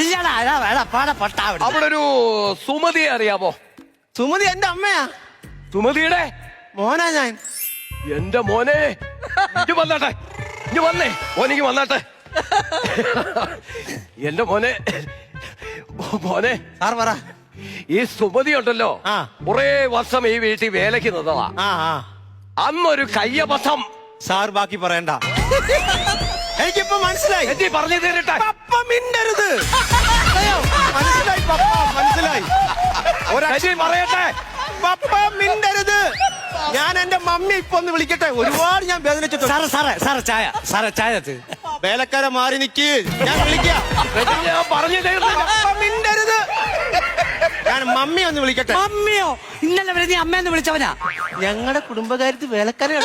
ഇല്ലടാ അതാ വേടാ പാടാ പൊട്ടാ അവിടെ ഒരു സുമതിയെ അറിയാമോ? സുമതി എന്റെ അമ്മയാ. സുമതിയുടെ മോനാ ഞാൻ. എന്റെ മോനെ ഇഞ്ഞു വന്നാട്ടെ, ഇഞ്ഞു വന്നേ മോനിക്ക് വന്നാട്ടെ. എന്റെ മോനെ മോനെ സാർ പറ. ഈ സുമതി ഉണ്ടല്ലോ ആ. കുറെ വർഷം ഈ വീട്ടിൽ വേലയ്ക്ക് നിന്നതാ. അന്നൊരു കയ്യബദ്ധം. സാർ ബാക്കി പറയണ്ട, എനിക്കിപ്പോ മനസ്സിലായി. എത്തി പറഞ്ഞു തരട്ടെ. പപ്പ മിണ്ടരുത്. മനസ്സിലായി പപ്പ, മനസ്സിലായി. എത്തി പറയട്ടെ. പപ്പ മിണ്ടരുത്. ഞാൻ എന്റെ മമ്മി ഇപ്പൊ ഒന്ന് വിളിക്കട്ടെ. ഒരുപാട് ഞാൻ വേദനിച്ചിട്ടുണ്ട്. സാറേ ചായ വേലക്കാരെ മാറി നിക്ക്, ഞാൻ വിളിക്കാം. ഞാൻ പറഞ്ഞു തരുന്നില്ല. പപ്പ മിണ്ടരുത്. ഞാൻ മമ്മി ഒന്ന് വിളിക്കട്ടെ. മമ്മിയോ? ഇന്നലെ വരെ നീ അമ്മയെന്ന് വിളിച്ചവനാ. ഞങ്ങളുടെ കുടുംബകാര്യത്തിൽ വേലക്കാരെ